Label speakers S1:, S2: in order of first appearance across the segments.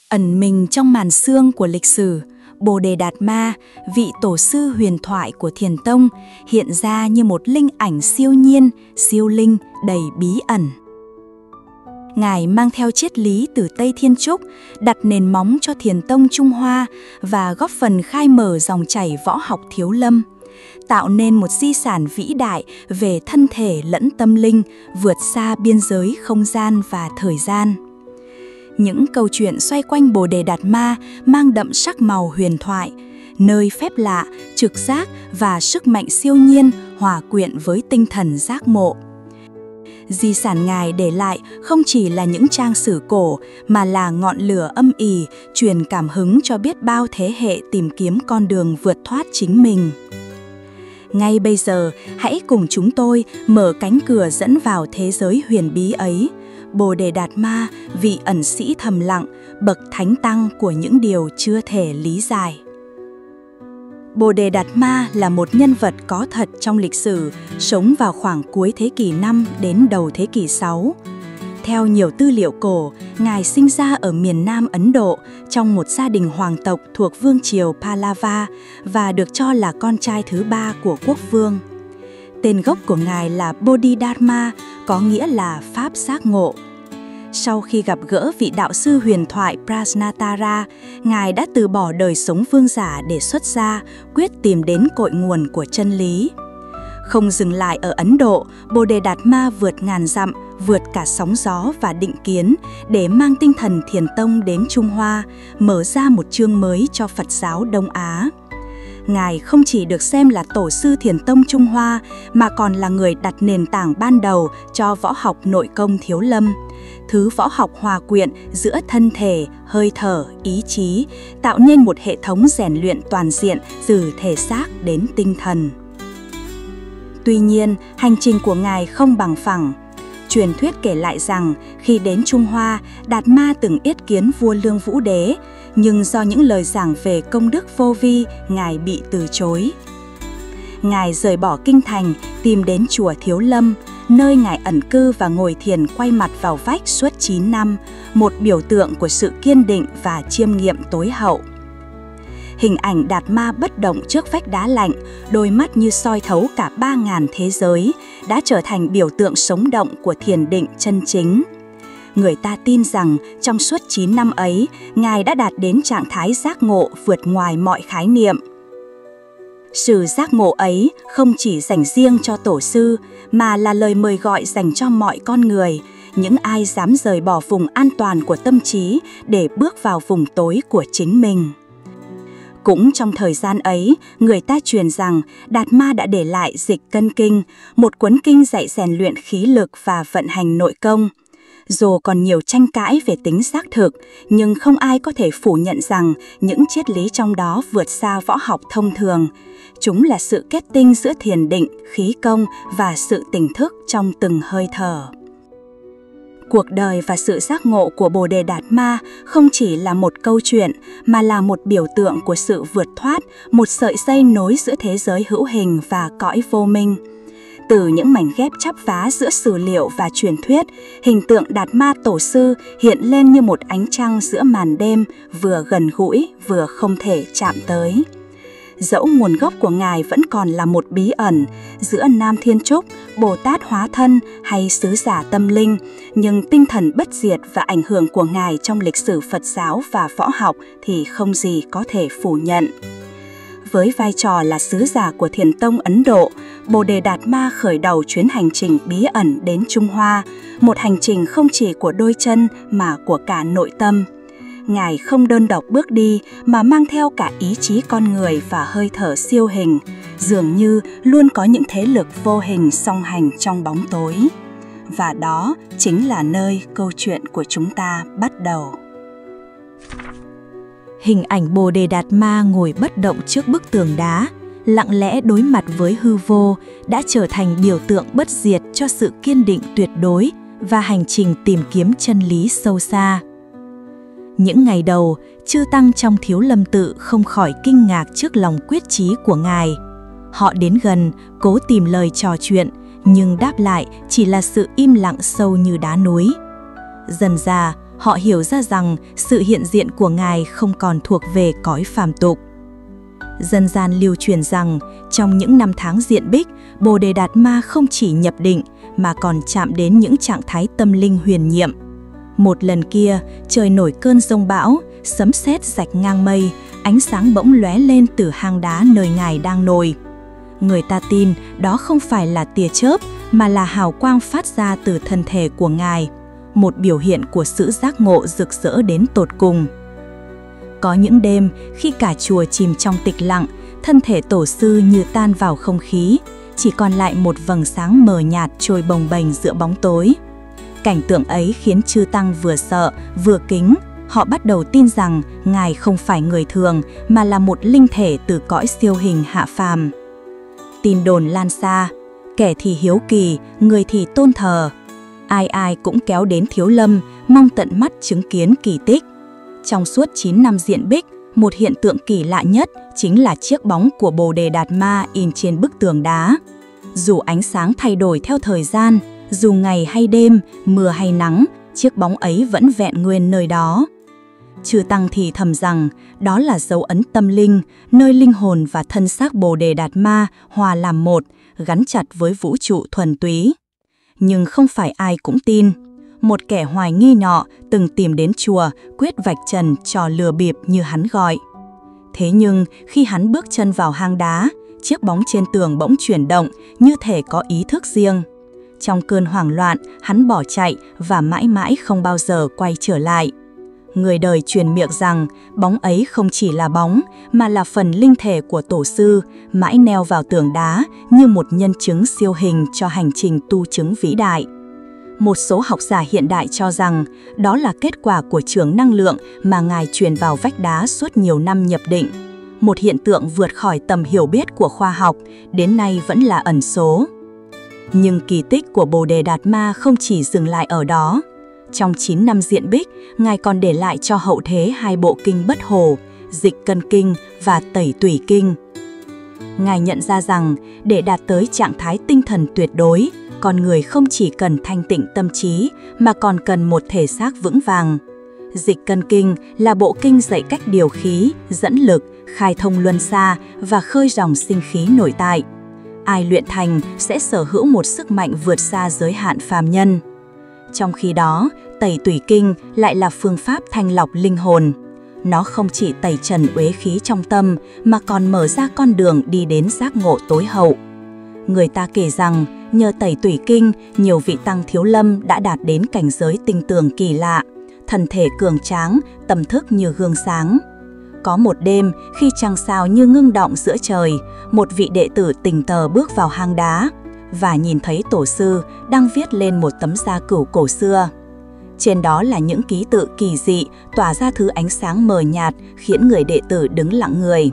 S1: Ẩn mình trong màn sương của lịch sử, Bồ Đề Đạt Ma, vị tổ sư huyền thoại của Thiền Tông, hiện ra như một linh ảnh siêu nhiên, siêu linh, đầy bí ẩn. Ngài mang theo triết lý từ Tây Thiên Trúc, đặt nền móng cho Thiền Tông Trung Hoa và góp phần khai mở dòng chảy võ học Thiếu Lâm, tạo nên một di sản vĩ đại về thân thể lẫn tâm linh, vượt xa biên giới không gian và thời gian. Những câu chuyện xoay quanh Bồ Đề Đạt Ma mang đậm sắc màu huyền thoại, nơi phép lạ, trực giác và sức mạnh siêu nhiên hòa quyện với tinh thần giác ngộ. Di sản Ngài để lại không chỉ là những trang sử cổ mà là ngọn lửa âm ỉ truyền cảm hứng cho biết bao thế hệ tìm kiếm con đường vượt thoát chính mình. Ngay bây giờ, hãy cùng chúng tôi mở cánh cửa dẫn vào thế giới huyền bí ấy. Bồ Đề Đạt Ma, vị ẩn sĩ thầm lặng, bậc thánh tăng của những điều chưa thể lý giải. Bồ Đề Đạt Ma là một nhân vật có thật trong lịch sử, sống vào khoảng cuối thế kỷ 5 đến đầu thế kỷ 6. Theo nhiều tư liệu cổ, Ngài sinh ra ở miền Nam Ấn Độ trong một gia đình hoàng tộc thuộc vương triều Pallava và được cho là con trai thứ 3 của quốc vương. Tên gốc của Ngài là Bodhidharma, có nghĩa là Pháp giác ngộ. Sau khi gặp gỡ vị đạo sư huyền thoại Prajnatara, Ngài đã từ bỏ đời sống vương giả để xuất gia, quyết tìm đến cội nguồn của chân lý. Không dừng lại ở Ấn Độ, Bồ Đề Đạt Ma vượt ngàn dặm, vượt cả sóng gió và định kiến để mang tinh thần Thiền Tông đến Trung Hoa, mở ra một chương mới cho Phật giáo Đông Á. Ngài không chỉ được xem là tổ sư Thiền Tông Trung Hoa mà còn là người đặt nền tảng ban đầu cho võ học nội công Thiếu Lâm, thứ võ học hòa quyện giữa thân thể, hơi thở, ý chí, tạo nên một hệ thống rèn luyện toàn diện từ thể xác đến tinh thần. Tuy nhiên, hành trình của Ngài không bằng phẳng. Truyền thuyết kể lại rằng khi đến Trung Hoa, Đạt Ma từng yết kiến vua Lương Vũ Đế, nhưng do những lời giảng về công đức vô vi, Ngài bị từ chối. Ngài rời bỏ kinh thành, tìm đến chùa Thiếu Lâm, nơi Ngài ẩn cư và ngồi thiền quay mặt vào vách suốt 9 năm, một biểu tượng của sự kiên định và chiêm nghiệm tối hậu. Hình ảnh Đạt Ma bất động trước vách đá lạnh, đôi mắt như soi thấu cả 3.000 thế giới, đã trở thành biểu tượng sống động của thiền định chân chính. Người ta tin rằng trong suốt 9 năm ấy, Ngài đã đạt đến trạng thái giác ngộ vượt ngoài mọi khái niệm. Sự giác ngộ ấy không chỉ dành riêng cho tổ sư, mà là lời mời gọi dành cho mọi con người, những ai dám rời bỏ vùng an toàn của tâm trí để bước vào vùng tối của chính mình. Cũng trong thời gian ấy, người ta truyền rằng Đạt Ma đã để lại Dịch Cân Kinh, một cuốn kinh dạy rèn luyện khí lực và vận hành nội công. Dù còn nhiều tranh cãi về tính xác thực, nhưng không ai có thể phủ nhận rằng những triết lý trong đó vượt xa võ học thông thường. Chúng là sự kết tinh giữa thiền định, khí công và sự tỉnh thức trong từng hơi thở. Cuộc đời và sự giác ngộ của Bồ Đề Đạt Ma không chỉ là một câu chuyện, mà là một biểu tượng của sự vượt thoát, một sợi dây nối giữa thế giới hữu hình và cõi vô minh. Từ những mảnh ghép chắp vá giữa sử liệu và truyền thuyết, hình tượng Đạt Ma tổ sư hiện lên như một ánh trăng giữa màn đêm, vừa gần gũi, vừa không thể chạm tới. Dẫu nguồn gốc của Ngài vẫn còn là một bí ẩn giữa Nam Thiên Trúc, Bồ Tát hóa thân hay sứ giả tâm linh, nhưng tinh thần bất diệt và ảnh hưởng của Ngài trong lịch sử Phật giáo và võ học thì không gì có thể phủ nhận. Với vai trò là sứ giả của Thiền Tông Ấn Độ, Bồ Đề Đạt Ma khởi đầu chuyến hành trình bí ẩn đến Trung Hoa, một hành trình không chỉ của đôi chân mà của cả nội tâm. Ngài không đơn độc bước đi mà mang theo cả ý chí con người và hơi thở siêu hình, dường như luôn có những thế lực vô hình song hành trong bóng tối. Và đó chính là nơi câu chuyện của chúng ta bắt đầu. Hình ảnh Bồ Đề Đạt Ma ngồi bất động trước bức tường đá, lặng lẽ đối mặt với hư vô, đã trở thành biểu tượng bất diệt cho sự kiên định tuyệt đối và hành trình tìm kiếm chân lý sâu xa. Những ngày đầu, chư tăng trong Thiếu Lâm tự không khỏi kinh ngạc trước lòng quyết chí của Ngài. Họ đến gần, cố tìm lời trò chuyện, nhưng đáp lại chỉ là sự im lặng sâu như đá núi. Dần dà, họ hiểu ra rằng sự hiện diện của Ngài không còn thuộc về cõi phàm tục. Dân gian lưu truyền rằng trong những năm tháng diện bích, Bồ Đề Đạt Ma không chỉ nhập định mà còn chạm đến những trạng thái tâm linh huyền nhiệm. Một lần kia, trời nổi cơn giông bão, sấm sét rạch ngang mây, ánh sáng bỗng lóe lên từ hang đá nơi Ngài đang ngồi. Người ta tin đó không phải là tia chớp mà là hào quang phát ra từ thân thể của Ngài, một biểu hiện của sự giác ngộ rực rỡ đến tột cùng. Có những đêm khi cả chùa chìm trong tịch lặng, thân thể tổ sư như tan vào không khí, chỉ còn lại một vầng sáng mờ nhạt trôi bồng bềnh giữa bóng tối. Cảnh tượng ấy khiến chư tăng vừa sợ vừa kính. Họ bắt đầu tin rằng Ngài không phải người thường mà là một linh thể từ cõi siêu hình hạ phàm. Tin đồn lan xa, kẻ thì hiếu kỳ, người thì tôn thờ. Ai ai cũng kéo đến Thiếu Lâm, mong tận mắt chứng kiến kỳ tích. Trong suốt 9 năm diện bích, một hiện tượng kỳ lạ nhất chính là chiếc bóng của Bồ Đề Đạt Ma in trên bức tường đá. Dù ánh sáng thay đổi theo thời gian, dù ngày hay đêm, mưa hay nắng, chiếc bóng ấy vẫn vẹn nguyên nơi đó. Chư tăng thì thầm rằng đó là dấu ấn tâm linh, nơi linh hồn và thân xác Bồ Đề Đạt Ma hòa làm một, gắn chặt với vũ trụ thuần túy. Nhưng không phải ai cũng tin. Một kẻ hoài nghi nọ từng tìm đến chùa quyết vạch trần trò lừa bịp như hắn gọi. Thế nhưng khi hắn bước chân vào hang đá, chiếc bóng trên tường bỗng chuyển động như thể có ý thức riêng. Trong cơn hoảng loạn, hắn bỏ chạy và mãi mãi không bao giờ quay trở lại. Người đời truyền miệng rằng bóng ấy không chỉ là bóng mà là phần linh thể của tổ sư, mãi neo vào tường đá như một nhân chứng siêu hình cho hành trình tu chứng vĩ đại. Một số học giả hiện đại cho rằng đó là kết quả của chướng năng lượng mà Ngài truyền vào vách đá suốt nhiều năm nhập định. Một hiện tượng vượt khỏi tầm hiểu biết của khoa học, đến nay vẫn là ẩn số. Nhưng kỳ tích của Bồ Đề Đạt Ma không chỉ dừng lại ở đó. Trong 9 năm diện bích, Ngài còn để lại cho hậu thế 2 bộ kinh Bất Hồ, Dịch Cân Kinh và Tẩy Tủy Kinh. Ngài nhận ra rằng để đạt tới trạng thái tinh thần tuyệt đối, con người không chỉ cần thanh tịnh tâm trí mà còn cần một thể xác vững vàng. Dịch Cân Kinh là bộ kinh dạy cách điều khí, dẫn lực, khai thông luân xa và khơi dòng sinh khí nội tại. Ai luyện thành sẽ sở hữu một sức mạnh vượt xa giới hạn phàm nhân. Trong khi đó, Tẩy Tủy Kinh lại là phương pháp thanh lọc linh hồn. Nó không chỉ tẩy trần uế khí trong tâm mà còn mở ra con đường đi đến giác ngộ tối hậu. Người ta kể rằng nhờ Tẩy Tủy Kinh, nhiều vị tăng Thiếu Lâm đã đạt đến cảnh giới tinh tường kỳ lạ, thân thể cường tráng, tâm thức như gương sáng. Có một đêm, khi trăng sao như ngưng động giữa trời, một vị đệ tử tình cờ bước vào hang đá và nhìn thấy tổ sư đang viết lên một tấm gia cửu cổ xưa. Trên đó là những ký tự kỳ dị, tỏa ra thứ ánh sáng mờ nhạt khiến người đệ tử đứng lặng người.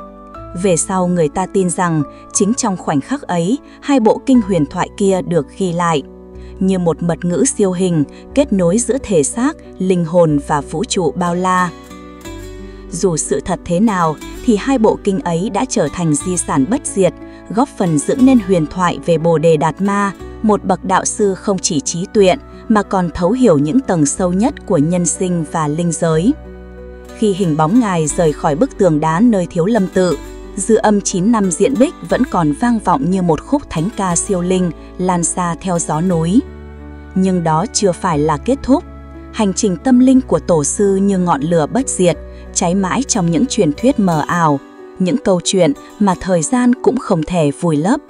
S1: Về sau người ta tin rằng chính trong khoảnh khắc ấy, 2 bộ kinh huyền thoại kia được ghi lại. Như một mật ngữ siêu hình kết nối giữa thể xác, linh hồn và vũ trụ bao la. Dù sự thật thế nào thì 2 bộ kinh ấy đã trở thành di sản bất diệt, góp phần dựng nên huyền thoại về Bồ Đề Đạt Ma, một bậc đạo sư không chỉ trí tuệ mà còn thấu hiểu những tầng sâu nhất của nhân sinh và linh giới. Khi hình bóng Ngài rời khỏi bức tường đá nơi Thiếu Lâm tự, dư âm 9 năm diện bích vẫn còn vang vọng như một khúc thánh ca siêu linh lan xa theo gió núi. Nhưng đó chưa phải là kết thúc. Hành trình tâm linh của tổ sư như ngọn lửa bất diệt, cháy mãi trong những truyền thuyết mờ ảo, những câu chuyện mà thời gian cũng không thể vùi lấp.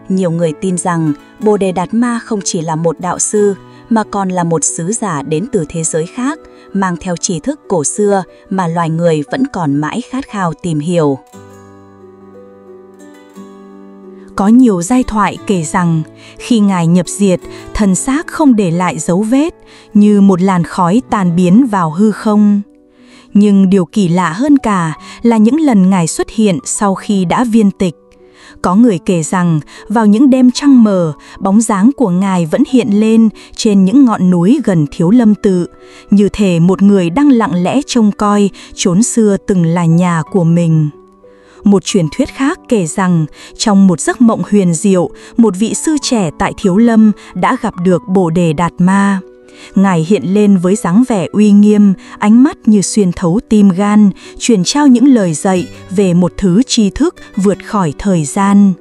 S1: Nhiều người tin rằng Bồ Đề Đạt Ma không chỉ là một đạo sư mà còn là một sứ giả đến từ thế giới khác, mang theo tri thức cổ xưa mà loài người vẫn còn mãi khát khao tìm hiểu. Có nhiều giai thoại kể rằng khi Ngài nhập diệt, thân xác không để lại dấu vết, như một làn khói tan biến vào hư không. Nhưng điều kỳ lạ hơn cả là những lần Ngài xuất hiện sau khi đã viên tịch. Có người kể rằng vào những đêm trăng mờ, bóng dáng của Ngài vẫn hiện lên trên những ngọn núi gần Thiếu Lâm tự, như thể một người đang lặng lẽ trông coi chốn xưa từng là nhà của mình. Một truyền thuyết khác kể rằng trong một giấc mộng huyền diệu, một vị sư trẻ tại Thiếu Lâm đã gặp được Bồ Đề Đạt Ma. Ngài hiện lên với dáng vẻ uy nghiêm, ánh mắt như xuyên thấu tim gan, truyền trao những lời dạy về một thứ tri thức vượt khỏi thời gian.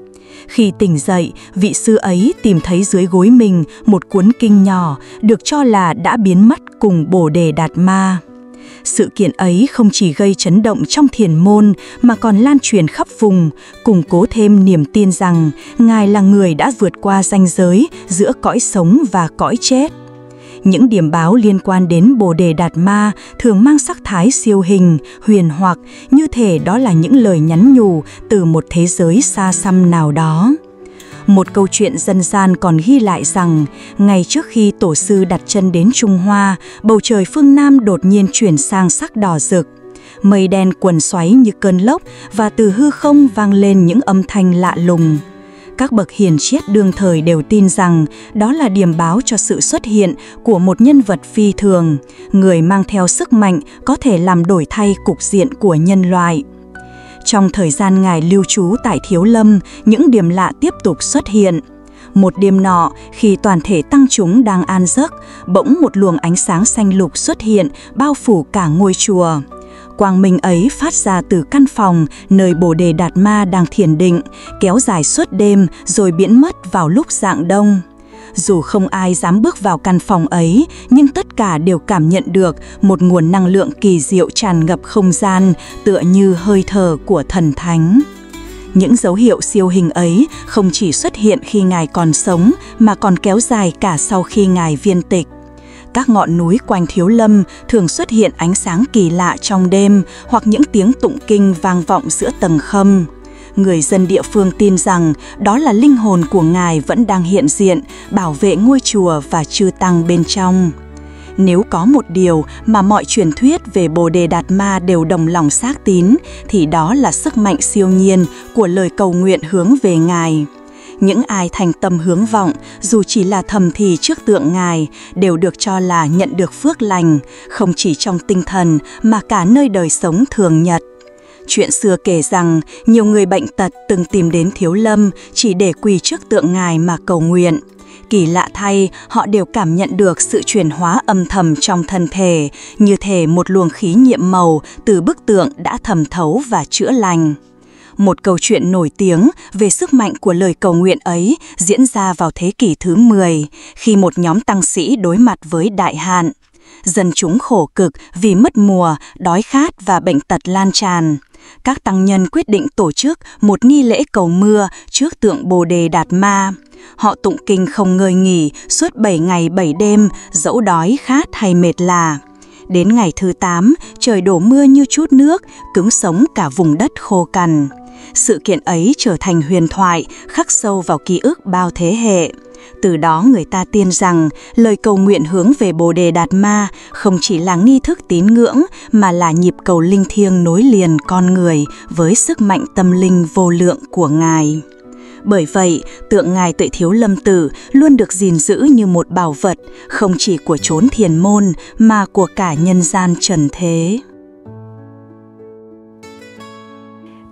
S1: Khi tỉnh dậy, vị sư ấy tìm thấy dưới gối mình một cuốn kinh nhỏ được cho là đã biến mất cùng Bồ Đề Đạt Ma. Sự kiện ấy không chỉ gây chấn động trong thiền môn mà còn lan truyền khắp vùng, củng cố thêm niềm tin rằng Ngài là người đã vượt qua ranh giới giữa cõi sống và cõi chết. Những điểm báo liên quan đến Bồ Đề Đạt Ma thường mang sắc thái siêu hình, huyền hoặc, như thể đó là những lời nhắn nhủ từ một thế giới xa xăm nào đó. Một câu chuyện dân gian còn ghi lại rằng, ngày trước khi tổ sư đặt chân đến Trung Hoa, bầu trời phương Nam đột nhiên chuyển sang sắc đỏ rực. Mây đen quần xoáy như cơn lốc và từ hư không vang lên những âm thanh lạ lùng. Các bậc hiền triết đương thời đều tin rằng đó là điểm báo cho sự xuất hiện của một nhân vật phi thường, người mang theo sức mạnh có thể làm đổi thay cục diện của nhân loại. Trong thời gian Ngài lưu trú tại Thiếu Lâm, những điểm lạ tiếp tục xuất hiện. Một đêm nọ, khi toàn thể tăng chúng đang an giấc, bỗng một luồng ánh sáng xanh lục xuất hiện, bao phủ cả ngôi chùa. Quang minh ấy phát ra từ căn phòng nơi Bồ Đề Đạt Ma đang thiền định, kéo dài suốt đêm rồi biến mất vào lúc rạng đông. Dù không ai dám bước vào căn phòng ấy, nhưng tất cả đều cảm nhận được một nguồn năng lượng kỳ diệu tràn ngập không gian, tựa như hơi thở của thần thánh. Những dấu hiệu siêu hình ấy không chỉ xuất hiện khi Ngài còn sống, mà còn kéo dài cả sau khi Ngài viên tịch. Các ngọn núi quanh Thiếu Lâm thường xuất hiện ánh sáng kỳ lạ trong đêm, hoặc những tiếng tụng kinh vang vọng giữa tầng khâm. Người dân địa phương tin rằng đó là linh hồn của Ngài vẫn đang hiện diện, bảo vệ ngôi chùa và chư tăng bên trong. Nếu có một điều mà mọi truyền thuyết về Bồ Đề Đạt Ma đều đồng lòng xác tín, thì đó là sức mạnh siêu nhiên của lời cầu nguyện hướng về Ngài. Những ai thành tâm hướng vọng, dù chỉ là thầm thì trước tượng Ngài, đều được cho là nhận được phước lành, không chỉ trong tinh thần mà cả nơi đời sống thường nhật. Chuyện xưa kể rằng, nhiều người bệnh tật từng tìm đến Thiếu Lâm chỉ để quỳ trước tượng Ngài mà cầu nguyện. Kỳ lạ thay, họ đều cảm nhận được sự chuyển hóa âm thầm trong thân thể, như thể một luồng khí nhiệm màu từ bức tượng đã thẩm thấu và chữa lành. Một câu chuyện nổi tiếng về sức mạnh của lời cầu nguyện ấy diễn ra vào thế kỷ thứ 10, khi một nhóm tăng sĩ đối mặt với đại hạn. Dân chúng khổ cực vì mất mùa, đói khát và bệnh tật lan tràn. Các tăng nhân quyết định tổ chức một nghi lễ cầu mưa trước tượng Bồ Đề Đạt Ma. Họ tụng kinh không ngơi nghỉ suốt 7 ngày 7 đêm, dẫu đói khát hay mệt lả. Đến ngày thứ 8, trời đổ mưa như chút nước, cứng sống cả vùng đất khô cằn. Sự kiện ấy trở thành huyền thoại, khắc sâu vào ký ức bao thế hệ. Từ đó người ta tin rằng lời cầu nguyện hướng về Bồ Đề Đạt Ma không chỉ là nghi thức tín ngưỡng, mà là nhịp cầu linh thiêng nối liền con người với sức mạnh tâm linh vô lượng của Ngài. Bởi vậy, tượng Ngài Tuệ Thiếu Lâm Tử luôn được gìn giữ như một bảo vật, không chỉ của chốn thiền môn mà của cả nhân gian trần thế.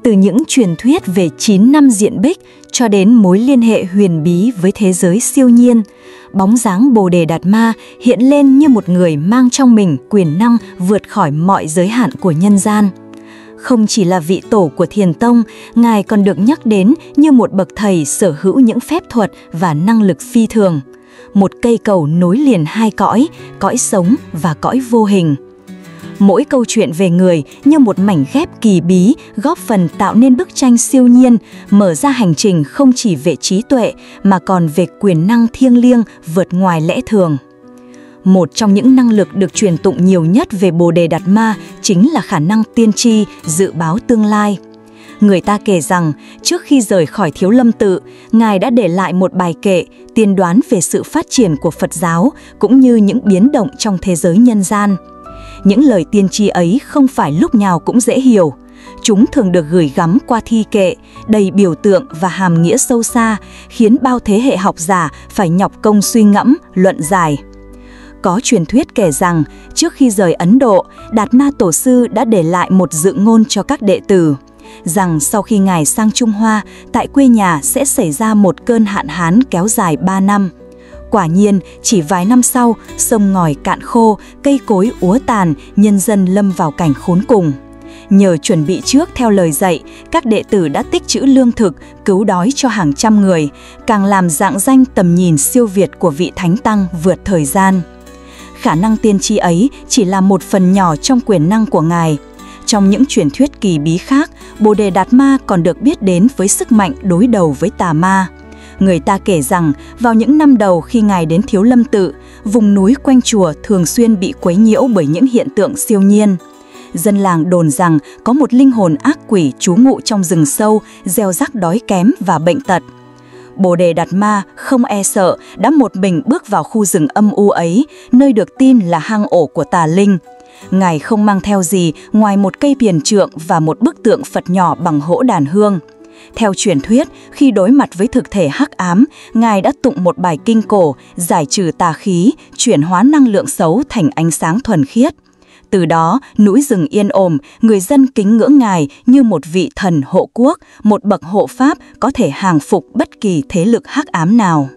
S1: Từ những truyền thuyết về 9 năm diện bích cho đến mối liên hệ huyền bí với thế giới siêu nhiên, bóng dáng Bồ Đề Đạt Ma hiện lên như một người mang trong mình quyền năng vượt khỏi mọi giới hạn của nhân gian. Không chỉ là vị tổ của Thiền Tông, Ngài còn được nhắc đến như một bậc thầy sở hữu những phép thuật và năng lực phi thường. Một cây cầu nối liền hai cõi, cõi sống và cõi vô hình. Mỗi câu chuyện về người như một mảnh ghép kỳ bí góp phần tạo nên bức tranh siêu nhiên, mở ra hành trình không chỉ về trí tuệ mà còn về quyền năng thiêng liêng vượt ngoài lẽ thường. Một trong những năng lực được truyền tụng nhiều nhất về Bồ Đề Đạt Ma chính là khả năng tiên tri, dự báo tương lai. Người ta kể rằng, trước khi rời khỏi Thiếu Lâm Tự, Ngài đã để lại một bài kệ tiên đoán về sự phát triển của Phật giáo cũng như những biến động trong thế giới nhân gian. Những lời tiên tri ấy không phải lúc nào cũng dễ hiểu. Chúng thường được gửi gắm qua thi kệ, đầy biểu tượng và hàm nghĩa sâu xa, khiến bao thế hệ học giả phải nhọc công suy ngẫm, luận giải. Có truyền thuyết kể rằng, trước khi rời Ấn Độ, Đạt Ma Tổ sư đã để lại một dự ngôn cho các đệ tử, rằng sau khi Ngài sang Trung Hoa, tại quê nhà sẽ xảy ra một cơn hạn hán kéo dài 3 năm. Quả nhiên, chỉ vài năm sau, sông ngòi cạn khô, cây cối úa tàn, nhân dân lâm vào cảnh khốn cùng. Nhờ chuẩn bị trước theo lời dạy, các đệ tử đã tích trữ lương thực, cứu đói cho hàng trăm người, càng làm rạng danh tầm nhìn siêu việt của vị Thánh Tăng vượt thời gian. Khả năng tiên tri ấy chỉ là một phần nhỏ trong quyền năng của Ngài. Trong những truyền thuyết kỳ bí khác, Bồ Đề Đạt Ma còn được biết đến với sức mạnh đối đầu với tà ma. Người ta kể rằng, vào những năm đầu khi Ngài đến Thiếu Lâm Tự, vùng núi quanh chùa thường xuyên bị quấy nhiễu bởi những hiện tượng siêu nhiên. Dân làng đồn rằng có một linh hồn ác quỷ trú ngụ trong rừng sâu, gieo rắc đói kém và bệnh tật. Bồ Đề Đạt Ma không e sợ, đã một mình bước vào khu rừng âm u ấy, nơi được tin là hang ổ của tà linh. Ngài không mang theo gì ngoài một cây piền trượng và một bức tượng Phật nhỏ bằng hỗ đàn hương. Theo truyền thuyết, khi đối mặt với thực thể hắc ám, Ngài đã tụng một bài kinh cổ, giải trừ tà khí, chuyển hóa năng lượng xấu thành ánh sáng thuần khiết. Từ đó, núi rừng yên ổm, người dân kính ngưỡng Ngài như một vị thần hộ quốc, một bậc hộ pháp có thể hàng phục bất kỳ thế lực hắc ám nào.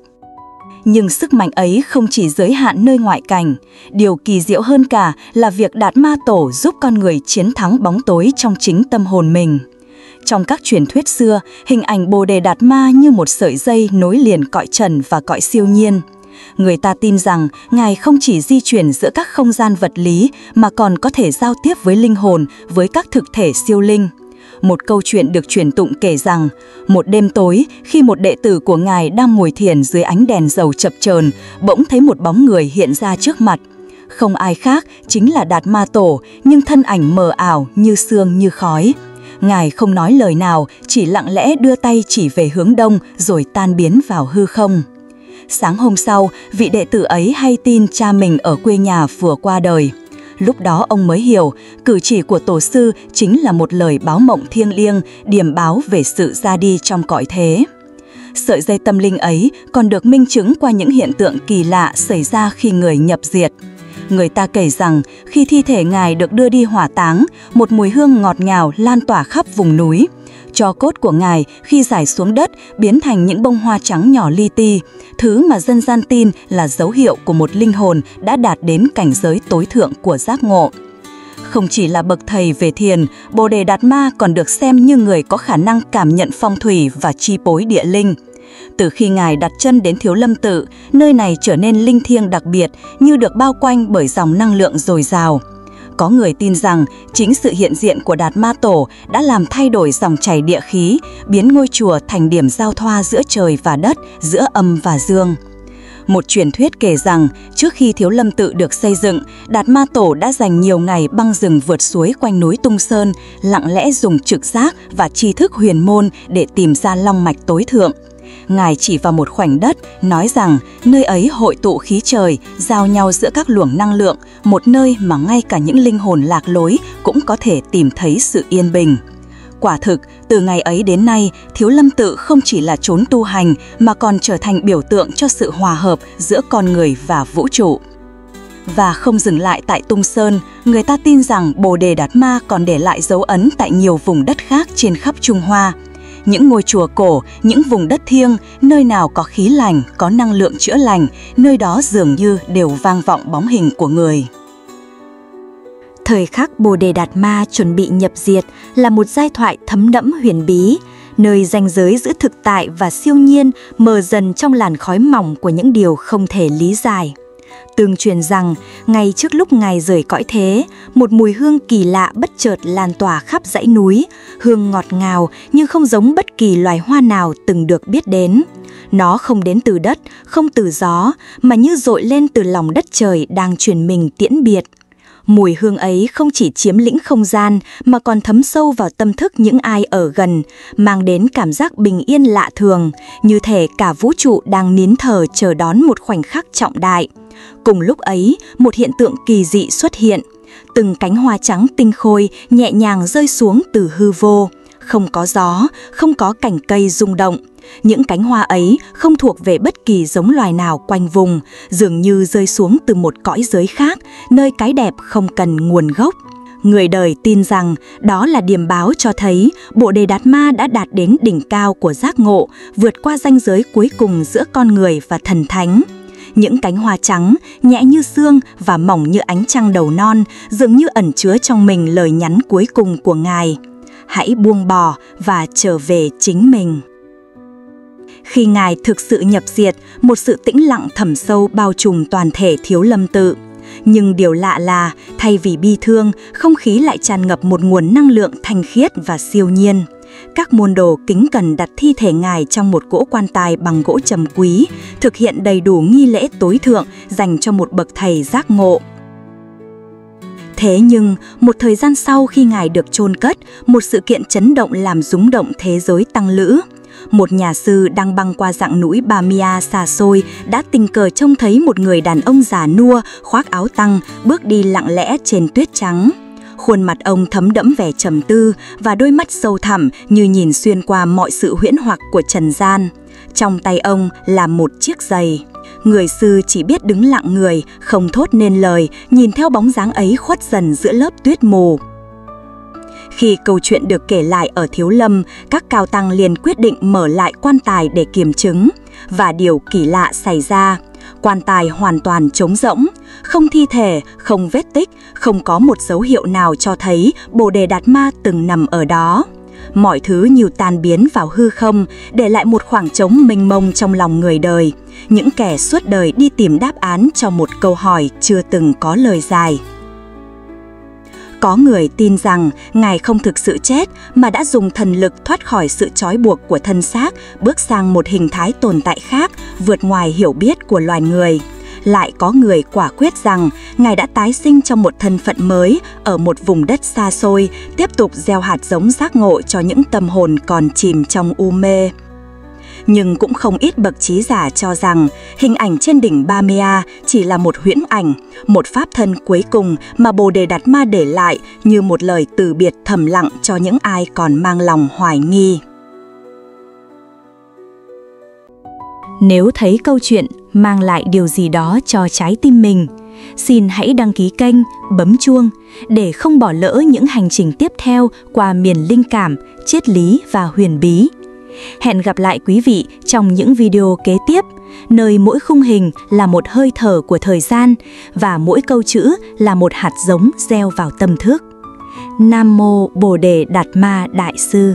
S1: Nhưng sức mạnh ấy không chỉ giới hạn nơi ngoại cảnh. Điều kỳ diệu hơn cả là việc Đạt Ma Tổ giúp con người chiến thắng bóng tối trong chính tâm hồn mình. Trong các truyền thuyết xưa, hình ảnh Bồ Đề Đạt Ma như một sợi dây nối liền cõi trần và cõi siêu nhiên. Người ta tin rằng Ngài không chỉ di chuyển giữa các không gian vật lý mà còn có thể giao tiếp với linh hồn, với các thực thể siêu linh. Một câu chuyện được truyền tụng kể rằng, một đêm tối, khi một đệ tử của Ngài đang ngồi thiền dưới ánh đèn dầu chập chờn, bỗng thấy một bóng người hiện ra trước mặt. Không ai khác, chính là Đạt Ma Tổ, nhưng thân ảnh mờ ảo như sương như khói. Ngài không nói lời nào, chỉ lặng lẽ đưa tay chỉ về hướng đông rồi tan biến vào hư không. Sáng hôm sau, vị đệ tử ấy hay tin cha mình ở quê nhà vừa qua đời. Lúc đó ông mới hiểu, cử chỉ của tổ sư chính là một lời báo mộng thiêng liêng, điềm báo về sự ra đi trong cõi thế. Sợi dây tâm linh ấy còn được minh chứng qua những hiện tượng kỳ lạ xảy ra khi người nhập diệt. Người ta kể rằng, khi thi thể Ngài được đưa đi hỏa táng, một mùi hương ngọt ngào lan tỏa khắp vùng núi. Tro cốt của Ngài khi rải xuống đất biến thành những bông hoa trắng nhỏ li ti, thứ mà dân gian tin là dấu hiệu của một linh hồn đã đạt đến cảnh giới tối thượng của giác ngộ. Không chỉ là bậc thầy về thiền, Bồ Đề Đạt Ma còn được xem như người có khả năng cảm nhận phong thủy và chi phối địa linh. Từ khi Ngài đặt chân đến Thiếu Lâm Tự, nơi này trở nên linh thiêng đặc biệt, như được bao quanh bởi dòng năng lượng dồi dào. Có người tin rằng chính sự hiện diện của Đạt Ma Tổ đã làm thay đổi dòng chảy địa khí, biến ngôi chùa thành điểm giao thoa giữa trời và đất, giữa âm và dương. Một truyền thuyết kể rằng, trước khi Thiếu Lâm Tự được xây dựng, Đạt Ma Tổ đã dành nhiều ngày băng rừng vượt suối quanh núi Tung Sơn, lặng lẽ dùng trực giác và tri thức huyền môn để tìm ra long mạch tối thượng. Ngài chỉ vào một khoảnh đất, nói rằng nơi ấy hội tụ khí trời, giao nhau giữa các luồng năng lượng, một nơi mà ngay cả những linh hồn lạc lối cũng có thể tìm thấy sự yên bình. Quả thực, từ ngày ấy đến nay, Thiếu Lâm Tự không chỉ là chốn tu hành mà còn trở thành biểu tượng cho sự hòa hợp giữa con người và vũ trụ. Và không dừng lại tại Tung Sơn, người ta tin rằng Bồ Đề Đạt Ma còn để lại dấu ấn tại nhiều vùng đất khác trên khắp Trung Hoa. Những ngôi chùa cổ, những vùng đất thiêng, nơi nào có khí lành, có năng lượng chữa lành, nơi đó dường như đều vang vọng bóng hình của người.
S2: Thời khắc Bồ Đề Đạt Ma chuẩn bị nhập diệt là một giai thoại thấm đẫm huyền bí, nơi ranh giới giữa thực tại và siêu nhiên mờ dần trong làn khói mỏng của những điều không thể lý giải. Tương truyền rằng, ngay trước lúc Ngài rời cõi thế, một mùi hương kỳ lạ bất chợt lan tỏa khắp dãy núi, hương ngọt ngào nhưng không giống bất kỳ loài hoa nào từng được biết đến. Nó không đến từ đất, không từ gió, mà như dội lên từ lòng đất trời đang truyền mình tiễn biệt. Mùi hương ấy không chỉ chiếm lĩnh không gian mà còn thấm sâu vào tâm thức những ai ở gần, mang đến cảm giác bình yên lạ thường, như thể cả vũ trụ đang nín thở chờ đón một khoảnh khắc trọng đại. Cùng lúc ấy, một hiện tượng kỳ dị xuất hiện. Từng cánh hoa trắng tinh khôi nhẹ nhàng rơi xuống từ hư vô. Không có gió, không có cành cây rung động. Những cánh hoa ấy không thuộc về bất kỳ giống loài nào quanh vùng, dường như rơi xuống từ một cõi giới khác, nơi cái đẹp không cần nguồn gốc. Người đời tin rằng đó là điềm báo cho thấy Bồ Đề Đạt Ma đã đạt đến đỉnh cao của giác ngộ, vượt qua ranh giới cuối cùng giữa con người và thần thánh. Những cánh hoa trắng, nhẹ như sương và mỏng như ánh trăng đầu non, dường như ẩn chứa trong mình lời nhắn cuối cùng của Ngài. Hãy buông bỏ và trở về chính mình. Khi Ngài thực sự nhập diệt, một sự tĩnh lặng thẳm sâu bao trùm toàn thể Thiếu Lâm tự. Nhưng điều lạ là, thay vì bi thương, không khí lại tràn ngập một nguồn năng lượng thanh khiết và siêu nhiên. Các môn đồ kính cẩn đặt thi thể Ngài trong một cỗ quan tài bằng gỗ trầm quý, thực hiện đầy đủ nghi lễ tối thượng dành cho một bậc thầy giác ngộ. Thế nhưng, một thời gian sau khi Ngài được chôn cất, một sự kiện chấn động làm rúng động thế giới tăng lữ. Một nhà sư đang băng qua dặng núi Bamia xa xôi đã tình cờ trông thấy một người đàn ông già nua, khoác áo tăng, bước đi lặng lẽ trên tuyết trắng. Khuôn mặt ông thấm đẫm vẻ trầm tư và đôi mắt sâu thẳm như nhìn xuyên qua mọi sự huyễn hoặc của trần gian. Trong tay ông là một chiếc giày. Người sư chỉ biết đứng lặng người, không thốt nên lời, nhìn theo bóng dáng ấy khuất dần giữa lớp tuyết mù. Khi câu chuyện được kể lại ở Thiếu Lâm, các cao tăng liền quyết định mở lại quan tài để kiểm chứng. Và điều kỳ lạ xảy ra. Quan tài hoàn toàn trống rỗng, không thi thể, không vết tích, không có một dấu hiệu nào cho thấy Bồ Đề Đạt Ma từng nằm ở đó. Mọi thứ như tan biến vào hư không, để lại một khoảng trống mênh mông trong lòng người đời. Những kẻ suốt đời đi tìm đáp án cho một câu hỏi chưa từng có lời giải. Có người tin rằng Ngài không thực sự chết mà đã dùng thần lực thoát khỏi sự trói buộc của thân xác, bước sang một hình thái tồn tại khác, vượt ngoài hiểu biết của loài người. Lại có người quả quyết rằng Ngài đã tái sinh trong một thân phận mới, ở một vùng đất xa xôi, tiếp tục gieo hạt giống giác ngộ cho những tâm hồn còn chìm trong u mê. Nhưng cũng không ít bậc trí giả cho rằng hình ảnh trên đỉnh Bamia chỉ là một huyễn ảnh, một pháp thân cuối cùng mà Bồ Đề Đạt Ma để lại như một lời từ biệt thầm lặng cho những ai còn mang lòng hoài nghi.
S1: Nếu thấy câu chuyện mang lại điều gì đó cho trái tim mình, xin hãy đăng ký kênh, bấm chuông để không bỏ lỡ những hành trình tiếp theo qua miền linh cảm, triết lý và huyền bí. Hẹn gặp lại quý vị trong những video kế tiếp, nơi mỗi khung hình là một hơi thở của thời gian và mỗi câu chữ là một hạt giống gieo vào tâm thức. Nam Mô Bồ Đề Đạt Ma Đại Sư.